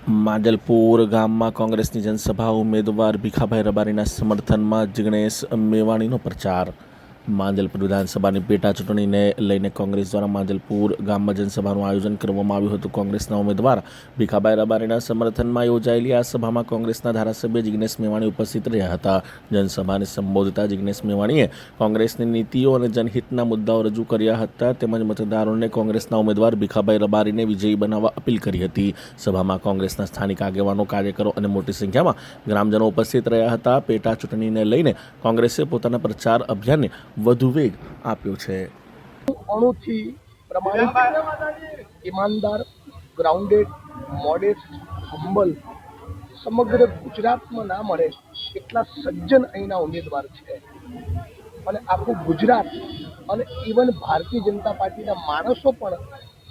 માંજલપુર ગામમાં કોંગ્રેસની જનસભા ઉમેદવાર ભીખાભાઈ રબારીના સમર્થનમાં જિગ્નેશ મેવાણીનો પ્રચાર. માંજલપુર વિધાનસભાની પેટા ચૂંટણીને લઈને કોંગ્રેસ દ્વારા માંજલપુર ગામમાં જનસભાનું આયોજન કરવામાં આવ્યું હતું. કોંગ્રેસના ઉમેદવાર ભીખાભાઈ રબારીના સમર્થનમાં યોજાયેલી આ સભામાં કોંગ્રેસના ધારાસભ્ય જિગ્નેશ મેવાણી ઉપસ્થિત રહ્યા હતા. જનસભાને સંબોધતા જિગ્નેશ મેવાણીએ કોંગ્રેસની નીતિઓ અને જનહિતના મુદ્દાઓ રજૂ કર્યા હતા. તેમજ મતદારોને કોંગ્રેસના ઉમેદવાર ભીખાભાઈ રબારીને વિજયી બનાવવા અપીલ કરી હતી. સભામાં કોંગ્રેસના સ્થાનિક આગેવાનો, કાર્યકરો અને મોટી સંખ્યામાં ગ્રામજનો ઉપસ્થિત રહ્યા હતા. પેટા ચૂંટણીને લઈને કોંગ્રેસે પોતાના પ્રચાર અભિયાનને વધુ વેગ આપ્યો છે. અણુથી પ્રમાણિત, ઈમાનદાર, ગ્રાઉન્ડેડ, મોડેસ્ટ, હમ્બલ સમગ્ર ગુજરાતમાં ના મળે એટલા સજ્જન અહીંના ઉમેદવાર છે. અને આખું ગુજરાત અને ઇવન ભારતીય જનતા પાર્ટીના માણસો પણ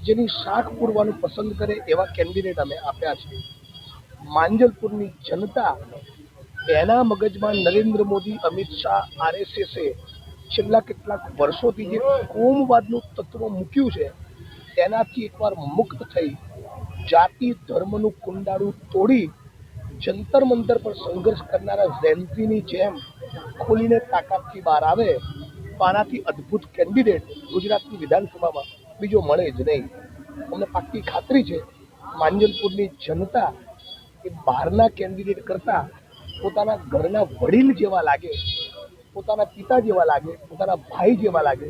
જેની શાખ પૂરવાનું પસંદ કરે એવા કેન્ડિડેટ અમે આપ્યા છે. માંજલપુરની જનતા એના મગજમાં નરેન્દ્ર મોદી, અમિત શાહ, RSSએ છેલ્લા કેટલાક વર્ષોથી જે કોમવાદનું તત્વ મૂક્યું છે તેનાથી એકવાર મુક્ત થઈ જાતિ ધર્મનું કુંડાળું તોડી જંતર મંતર પર સંઘર્ષ કરનારા ઝેન્ઝીની જેમ ખોલીને તાકાતથી બહાર આવે તો આનાથી અદ્ભુત કેન્ડિડેટ ગુજરાતની વિધાનસભામાં બીજો મળે જ નહીં. અમને પાક્કી ખાતરી છે માંજલપુરની જનતા એ બહારના કેન્ડિડેટ કરતાં પોતાના ઘરના વડીલ જેવા લાગે, પોતાના પિતા જેવા લાગે, પોતાના ભાઈ જેવા લાગે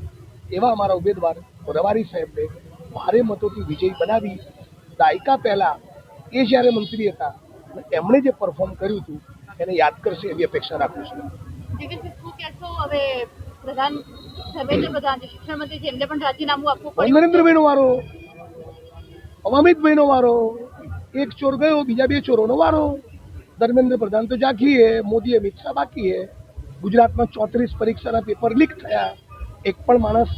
એવા અમારા ઉમેદવાર રબારી સાહેબને ભારે મતોથી વિજય બનાવી દાયકા પહેલાં એ જ્યારે મંત્રી હતા એમણે જે પરફોર્મ કર્યું હતું એને યાદ કરશે એવી અપેક્ષા રાખું છું. નરેન્દ્રભાઈનો વારો, અમિતભાઈનો વારો, એક ચોર ગયો બીજા બે ચોરોનો વારો. ધર્મેન્દ્ર પ્રધાન તો જાગી હે, મોદી અમિત શાહ બાકી હે. ગુજરાતમાં 34 પરીક્ષાના પેપર લીક થયા, એક પણ માણસ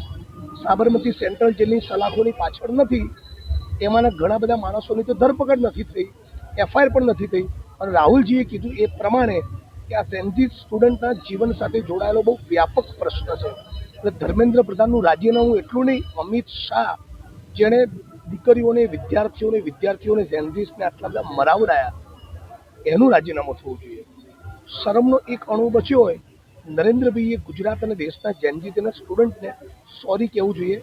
સાબરમતી સેન્ટ્રલ જેલની સલાખોની પાછળ નથી. એમાંના ઘણા બધા માણસોની તો ધરપકડ નથી થઈ, FIR પણ નથી થઈ. અને રાહુલજીએ કીધું એ પ્રમાણે કે આ સેન્ઝી સ્ટુડન્ટના જીવન સાથે જોડાયેલો બહુ વ્યાપક પ્રશ્ન છે. એટલે ધર્મેન્દ્ર પ્રધાનનું રાજીનામું એટલું નહીં, અમિત શાહ જેણે દીકરીઓને, વિદ્યાર્થીઓને સેન્ઝીસને આટલા બધા મરાવડાયા એનું રાજીનામું થવું જોઈએ. શરમનો એક અણુ બચ્યો હોય, નરેન્દ્રભાઈએ ગુજરાત અને દેશના જેનજીના સ્ટુડન્ટને સોરી કહેવું જોઈએ,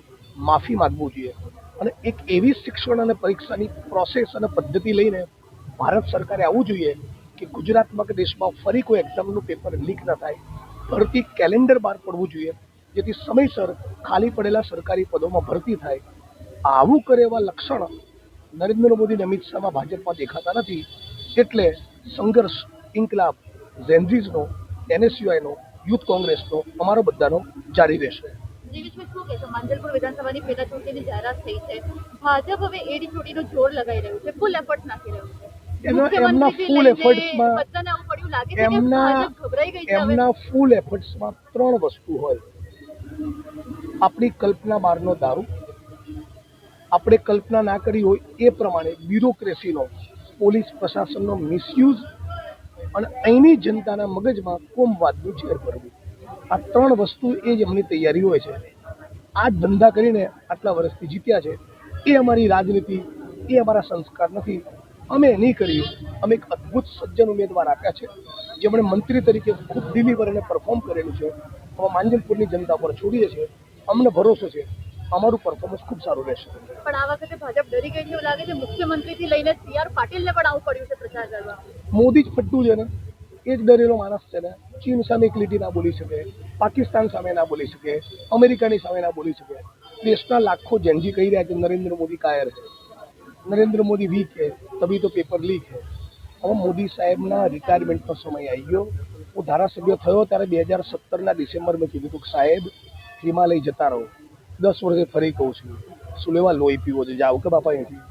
માફી માગવું જોઈએ. અને એક એવી શિક્ષણ અને પરીક્ષાની પ્રોસેસ અને પદ્ધતિ લઈને ભારત સરકારે આવવું જોઈએ કે ગુજરાતમાં કે દેશમાં ફરી કોઈ એક્ઝામનું પેપર લીક ન થાય. ભરતી કેલેન્ડર બહાર પડવું જોઈએ જેથી સમયસર ખાલી પડેલા સરકારી પદોમાં ભરતી થાય. આવું કરે એવા લક્ષણ નરેન્દ્ર મોદી અને અમિત શાહમાં ભાજપમાં દેખાતા નથી. એટલે સંઘર્ષ, ઇન્કલાબ, ઝેન્ઝીઝનો, NSUIનો, યુથ કોંગ્રેસનો, અમારો બધાનો જારી રહેશે. માંજલપુર વિધાનસભાની પેટા ચૂંટણીની જાહેરાત થઈ છે. ભાજપ હવે એડી ચોટીનો જોર લગાવી રહ્યું છે, ફૂલ એફર્ટ નાખી રહ્યું છે. એમના ફૂલ એફર્ટ્સમાં ત્રણ વસ્તુ હોય. આપણી કલ્પના બહારનો દારૂ, આપણે કલ્પના ના કરી હોય એ પ્રમાણે બ્યુરોક્રેસીનો, પોલીસ પ્રશાસનનો મિસયુઝ અને અહીંની જનતાના મગજમાં કોમવાદનું ઝેર ભરવું. આ ત્રણ વસ્તુ એ જ એમની તૈયારી હોય છે. આ ધંધા કરીને આટલા વર્ષથી જીત્યા છે. એ અમારી રાજનીતિ, એ અમારા સંસ્કાર નથી. અમે નહીં કરીએ. અમે એક અદ્ભુત સજ્જન ઉમેદવાર આપ્યા છે જેમણે મંત્રી તરીકે ખૂબ ડિલિવર અને પરફોર્મ કરેલું છે. અમે માંજલપુરની જનતા પર છોડીએ છીએ. અમને ભરોસો છે અમારું પરફોર્મન્સ ખૂબ સારું રહેશે. પણ આ વખતે ભાજપ ડરી ગઈ છે એવું લાગે છે. મુખ્યમંત્રીથી લઈને CR પાટીલને પણ આવું પડ્યું છે પ્રચાર કરવા. મોદી જ ફટ્ટું છે ને, એ જ ડરેલો માણસ છે ને. ચીન સામે એક લીટી ના બોલી શકે, પાકિસ્તાન સામે ના બોલી શકે, અમેરિકાની સામે ના બોલી શકે. દેશના લાખો જેનજી કહી રહ્યા છે નરેન્દ્ર મોદી કાયર છે, નરેન્દ્ર મોદી વીક है, तभी तो पेपर लीक है. હવે મોદી સાહેબના રિટાયરમેન્ટનો સમય આવી ગયો. હું ધારાસભ્ય થયો ત્યારે 2017ના ડિસેમ્બરમાં કીધું હતું કે સાહેબ હિમાલય જતા રહો. 10 વર્ષે ફરી કહું છું, શું લેવા લોહી પીવો છે, જાઓ કે બાપા અહીંથી.